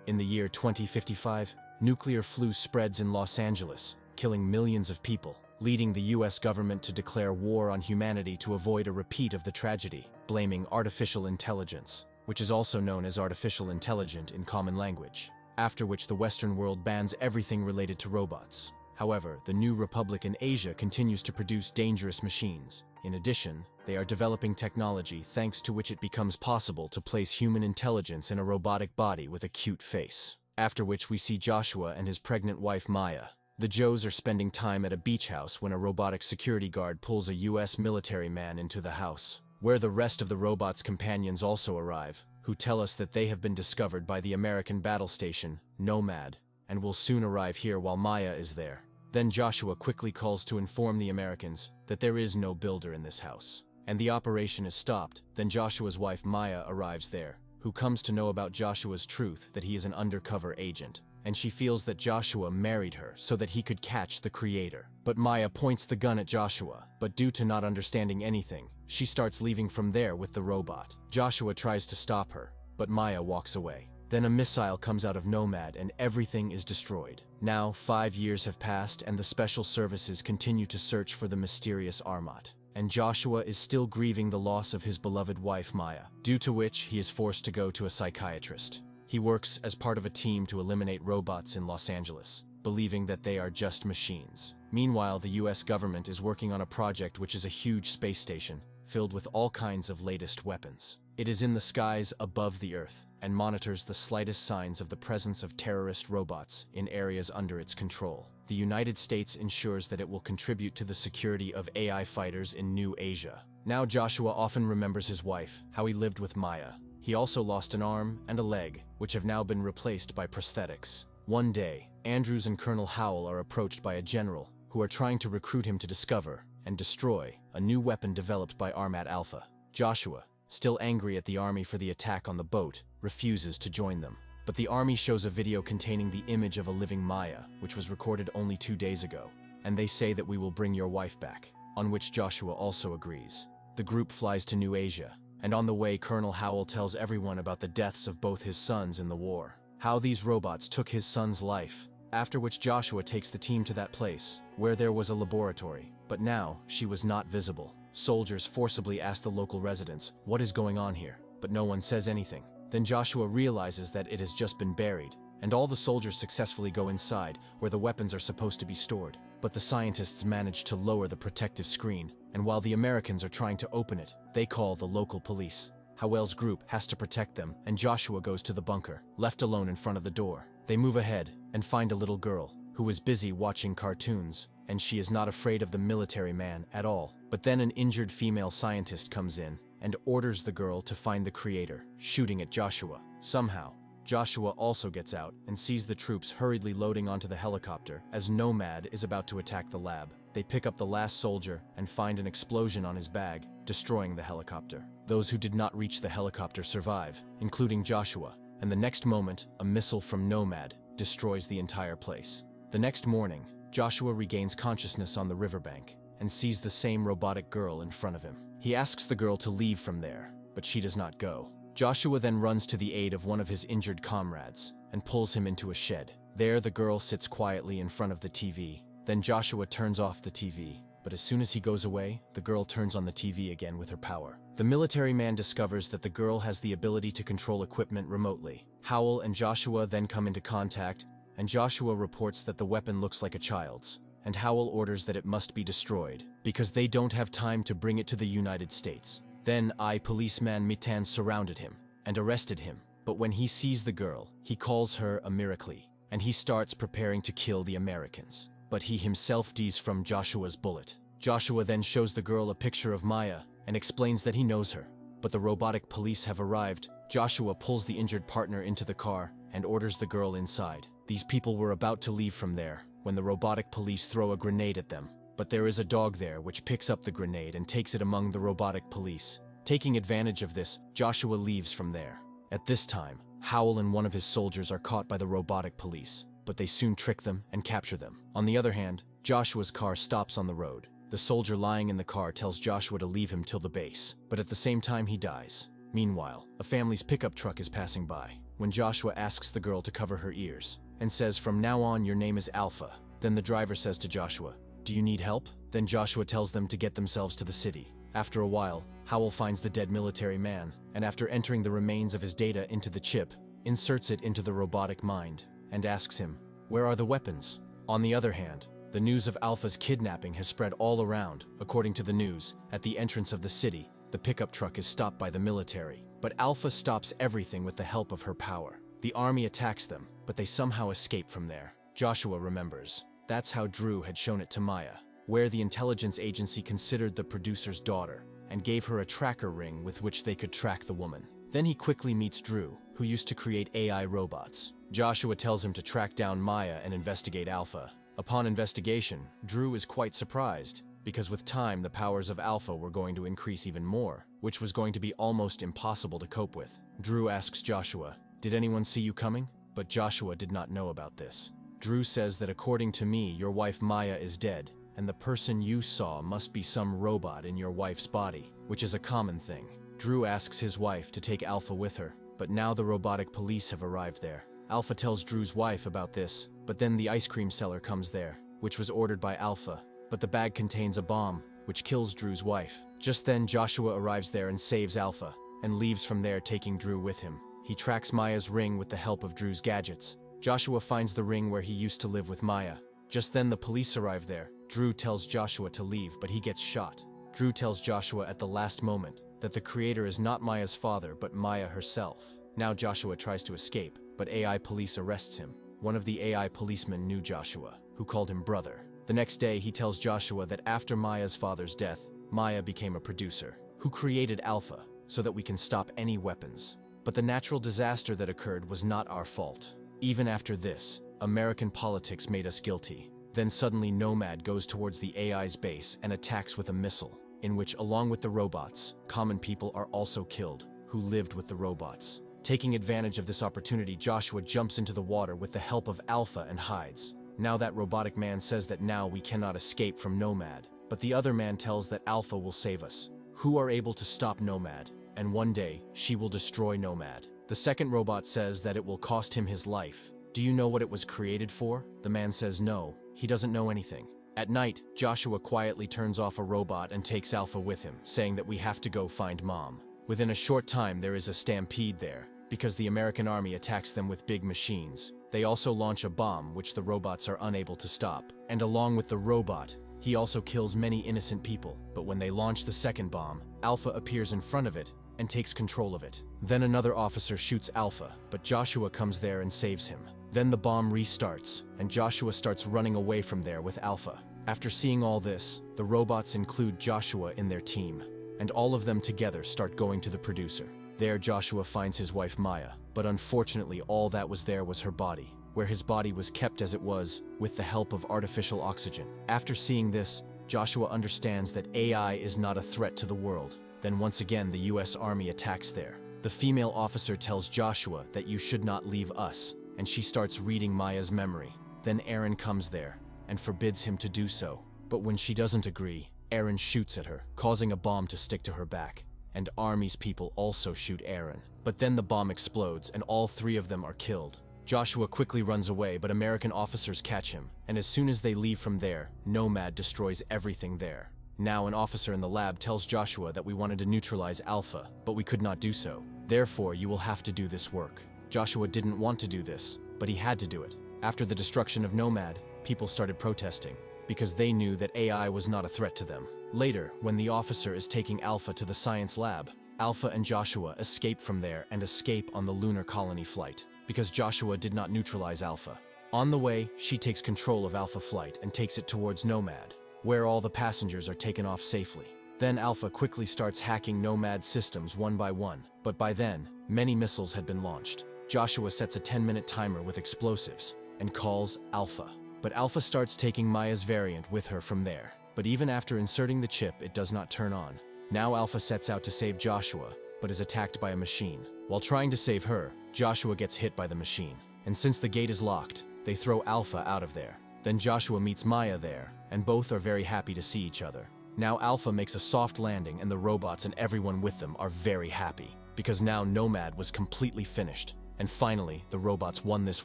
In the year 2055, nuclear flu spreads in Los Angeles, killing millions of people, leading the US government to declare war on humanity to avoid a repeat of the tragedy, blaming artificial intelligence, which is also known as artificial intelligence in common language, after which the Western world bans everything related to robots. However, the New Republic in Asia continues to produce dangerous machines. In addition, they are developing technology thanks to which it becomes possible to place human intelligence in a robotic body with a cute face. After which we see Joshua and his pregnant wife Maya. The Joes are spending time at a beach house when a robotic security guard pulls a US military man into the house, where the rest of the robot's companions also arrive, who tell us that they have been discovered by the American battle station, Nomad, and will soon arrive here while Maya is there. Then Joshua quickly calls to inform the Americans that there is no builder in this house, and the operation is stopped. Then Joshua's wife Maya arrives there, who comes to know about Joshua's truth that he is an undercover agent, and she feels that Joshua married her so that he could catch the creator. But Maya points the gun at Joshua, but due to not understanding anything, she starts leaving from there with the robot. Joshua tries to stop her, but Maya walks away. Then a missile comes out of Nomad and everything is destroyed. Now, 5 years have passed and the special services continue to search for the mysterious Armat. And Joshua is still grieving the loss of his beloved wife Maya, due to which he is forced to go to a psychiatrist. He works as part of a team to eliminate robots in Los Angeles, believing that they are just machines. Meanwhile, the US government is working on a project which is a huge space station, filled with all kinds of latest weapons. It is in the skies above the Earth, and monitors the slightest signs of the presence of terrorist robots in areas under its control. The United States ensures that it will contribute to the security of AI fighters in New Asia. Now Joshua often remembers his wife, how he lived with Maya. He also lost an arm and a leg, which have now been replaced by prosthetics. One day, Andrews and Colonel Howell are approached by a general, who are trying to recruit him to discover and destroy a new weapon developed by Armat Alpha. Joshua, still angry at the army for the attack on the boat, refuses to join them. But the army shows a video containing the image of a living Maya, which was recorded only 2 days ago, and they say that we will bring your wife back, on which Joshua also agrees. The group flies to New Asia, and on the way Colonel Howell tells everyone about the deaths of both his sons in the war, how these robots took his son's life, after which Joshua takes the team to that place, where there was a laboratory, but now she was not visible. Soldiers forcibly ask the local residents what is going on here, but no one says anything. Then Joshua realizes that it has just been buried, and all the soldiers successfully go inside, where the weapons are supposed to be stored. But the scientists manage to lower the protective screen, and while the Americans are trying to open it, they call the local police. Howell's group has to protect them, and Joshua goes to the bunker, left alone in front of the door. They move ahead, and find a little girl, who is busy watching cartoons, and she is not afraid of the military man at all. But then an injured female scientist comes in, and orders the girl to find the creator, shooting at Joshua. Somehow, Joshua also gets out and sees the troops hurriedly loading onto the helicopter as Nomad is about to attack the lab. They pick up the last soldier and find an explosion on his bag, destroying the helicopter. Those who did not reach the helicopter survive, including Joshua, and the next moment, a missile from Nomad destroys the entire place. The next morning, Joshua regains consciousness on the riverbank and sees the same robotic girl in front of him. He asks the girl to leave from there, but she does not go. Joshua then runs to the aid of one of his injured comrades and pulls him into a shed. There, the girl sits quietly in front of the TV. Then Joshua turns off the TV, but as soon as he goes away, the girl turns on the TV again with her power. The military man discovers that the girl has the ability to control equipment remotely. Howell and Joshua then come into contact, and Joshua reports that the weapon looks like a child's, and Howell orders that it must be destroyed, because they don't have time to bring it to the United States. Then policeman Mitan surrounded him and arrested him, but when he sees the girl, he calls her a miracle, and he starts preparing to kill the Americans. But he himself dies from Joshua's bullet. Joshua then shows the girl a picture of Maya and explains that he knows her, but the robotic police have arrived. Joshua pulls the injured partner into the car and orders the girl inside. These people were about to leave from there when the robotic police throw a grenade at them. But there is a dog there which picks up the grenade and takes it among the robotic police. Taking advantage of this, Joshua leaves from there. At this time, Howell and one of his soldiers are caught by the robotic police, but they soon trick them and capture them. On the other hand, Joshua's car stops on the road. The soldier lying in the car tells Joshua to leave him till the base, but at the same time he dies. Meanwhile, a family's pickup truck is passing by. when Joshua asks the girl to cover her ears and says, "From now on, your name is Alpha." Then the driver says to Joshua, "Do you need help?" Then Joshua tells them to get themselves to the city. After a while, Howell finds the dead military man, and after entering the remains of his data into the chip, inserts it into the robotic mind, and asks him, "Where are the weapons?" On the other hand, the news of Alpha's kidnapping has spread all around. According to the news, at the entrance of the city, the pickup truck is stopped by the military. But Alpha stops everything with the help of her power. The army attacks them, but they somehow escape from there. Joshua remembers. That's how Drew had shown it to Maya, where the intelligence agency considered the producer's daughter and gave her a tracker ring with which they could track the woman. Then he quickly meets Drew, who used to create AI robots. Joshua tells him to track down Maya and investigate Alpha. Upon investigation, Drew is quite surprised, because with time the powers of Alpha were going to increase even more, which was going to be almost impossible to cope with. Drew asks Joshua, "Did anyone see you coming?" But Joshua did not know about this. Drew says that according to me, your wife Maya is dead, and the person you saw must be some robot in your wife's body, which is a common thing. Drew asks his wife to take Alpha with her, but now the robotic police have arrived there. Alpha tells Drew's wife about this, but then the ice cream seller comes there, which was ordered by Alpha, but the bag contains a bomb, which kills Drew's wife. Just then Joshua arrives there and saves Alpha, and leaves from there taking Drew with him. He tracks Maya's ring with the help of Drew's gadgets. Joshua finds the ring where he used to live with Maya. Just then the police arrive there. Drew tells Joshua to leave, but he gets shot. Drew tells Joshua at the last moment that the creator is not Maya's father, but Maya herself. Now Joshua tries to escape, but AI police arrests him. One of the AI policemen knew Joshua, who called him brother. The next day he tells Joshua that after Maya's father's death, Maya became a producer, who created Alpha, so that we can stop any weapons. But the natural disaster that occurred was not our fault. Even after this, American politics made us guilty. Then suddenly Nomad goes towards the AI's base and attacks with a missile, in which, along with the robots, common people are also killed, who lived with the robots. Taking advantage of this opportunity, Joshua jumps into the water with the help of Alpha and hides. Now that robotic man says that now we cannot escape from Nomad, but the other man tells that Alpha will save us, who are able to stop Nomad, and one day she will destroy Nomad. The second robot says that it will cost him his life. Do you know what it was created for? The man says no, he doesn't know anything. At night, Joshua quietly turns off a robot and takes Alpha with him, saying that we have to go find Mom. Within a short time there is a stampede there, because the American army attacks them with big machines. They also launch a bomb which the robots are unable to stop. And along with the robot, he also kills many innocent people. But when they launch the second bomb, Alpha appears in front of it and takes control of it. Then another officer shoots Alpha, but Joshua comes there and saves him. Then the bomb restarts, and Joshua starts running away from there with Alpha. After seeing all this, the robots include Joshua in their team, and all of them together start going to the producer. There Joshua finds his wife Maya, but unfortunately all that was there was her body, where his body was kept as it was, with the help of artificial oxygen. After seeing this, Joshua understands that AI is not a threat to the world. Then once again the US Army attacks there. The female officer tells Joshua that you should not leave us, and she starts reading Maya's memory. Then Aaron comes there and forbids him to do so. But when she doesn't agree, Aaron shoots at her, causing a bomb to stick to her back. And Army's people also shoot Aaron. But then the bomb explodes and all three of them are killed. Joshua quickly runs away, but American officers catch him, and as soon as they leave from there, Nomad destroys everything there. Now an officer in the lab tells Joshua that we wanted to neutralize Alpha, but we could not do so. Therefore, you will have to do this work. Joshua didn't want to do this, but he had to do it. After the destruction of Nomad, people started protesting, because they knew that AI was not a threat to them. Later, when the officer is taking Alpha to the science lab, Alpha and Joshua escape from there and escape on the lunar colony flight, because Joshua did not neutralize Alpha. On the way, she takes control of Alpha flight and takes it towards Nomad, where all the passengers are taken off safely. Then Alpha quickly starts hacking Nomad's systems one by one, but by then, many missiles had been launched. Joshua sets a 10-minute timer with explosives and calls Alpha. But Alpha starts taking Maya's variant with her from there. But even after inserting the chip, it does not turn on. Now Alpha sets out to save Joshua, but is attacked by a machine. While trying to save her, Joshua gets hit by the machine. And since the gate is locked, they throw Alpha out of there. Then Joshua meets Maya there, and both are very happy to see each other. Now Alpha makes a soft landing and the robots and everyone with them are very happy, because now Nomad was completely finished. And finally, the robots won this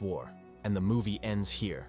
war. And the movie ends here.